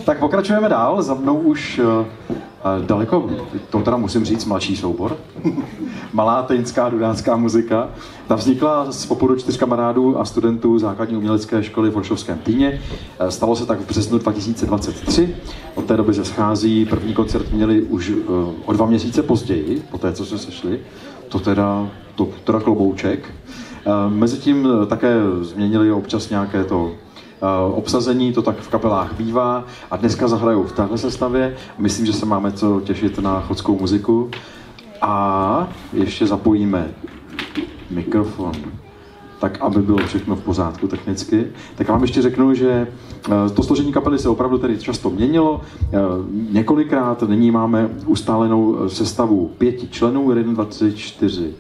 Tak pokračujeme dál, za mnou už daleko, to teda musím říct, mladší soubor. Malá tejnská dudácká muzika. Ta vznikla z popudu 4 kamarádů a studentů základní umělecké školy v Holšovském Týně. Stalo se tak v březnu 2023. Od té doby se schází. První koncert měli už o 2 měsíce později, po té, co se sešli. To teda klobouček. Mezitím také změnili občas nějaké to obsazení, to tak v kapelách bývá a dneska zahrajou v téhle sestavě. Myslím, že se máme co těšit na chodskou muziku a ještě zapojíme mikrofon, tak aby bylo všechno v pořádku technicky. Tak vám ještě řeknu, že to složení kapely se opravdu tady často měnilo. Několikrát nyní máme ustálenou sestavu 5 členů, 1, 2, 3, 4,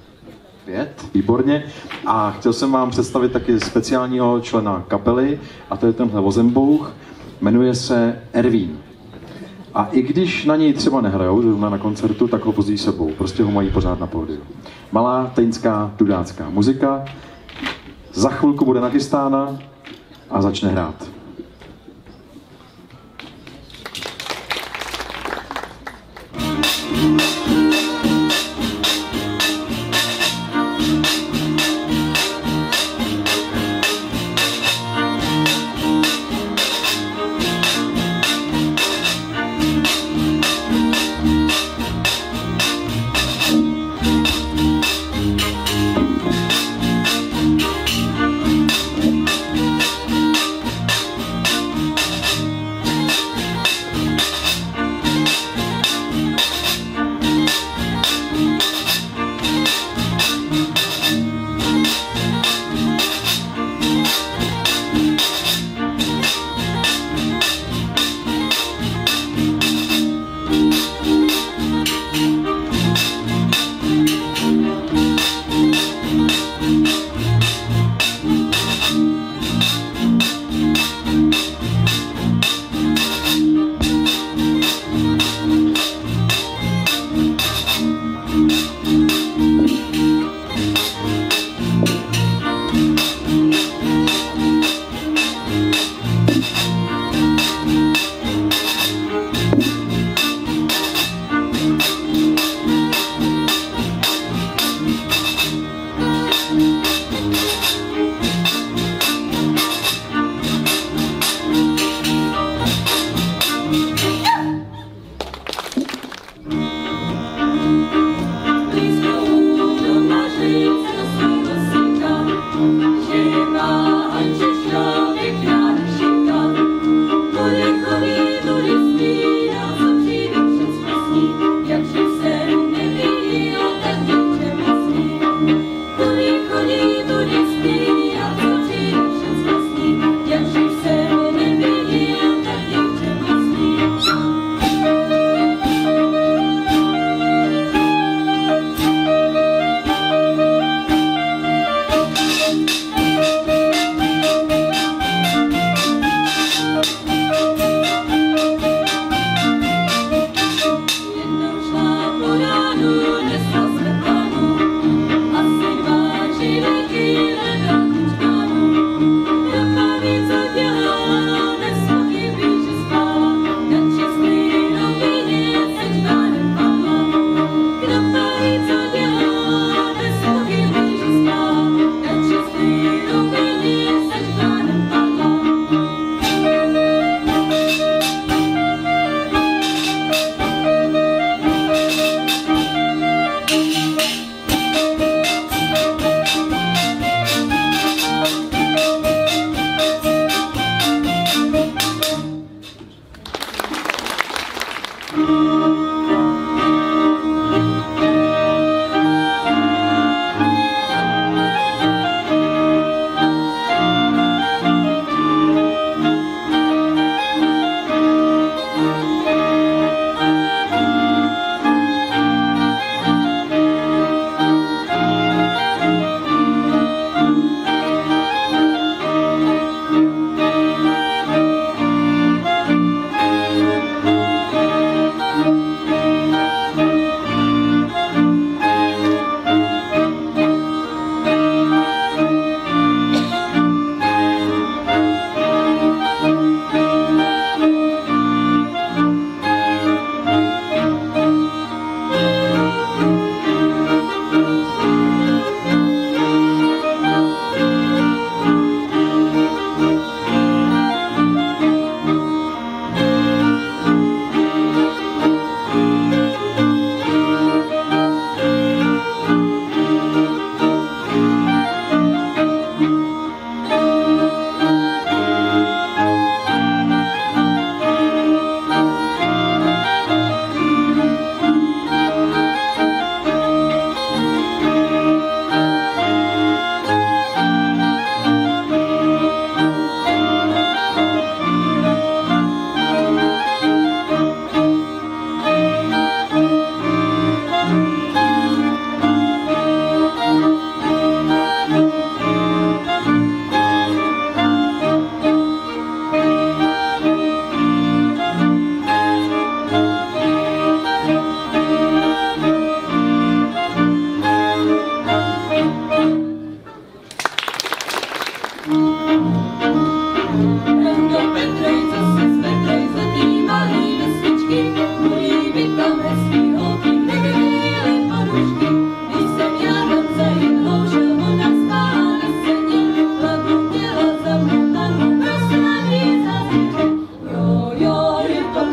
5, výborně. A chtěl jsem vám představit taky speciálního člena kapely, a to je tenhle vozembouch, jmenuje se Ervín. A i když na něj třeba nehrajou zrovna na koncertu, tak ho vozí sebou, prostě ho mají pořád na pódiu. Malá tejnská dudácká muzika, za chvilku bude nachystána a začne hrát.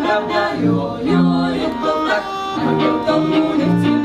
pravda, jo, jo, je to tak, a to tomu nechci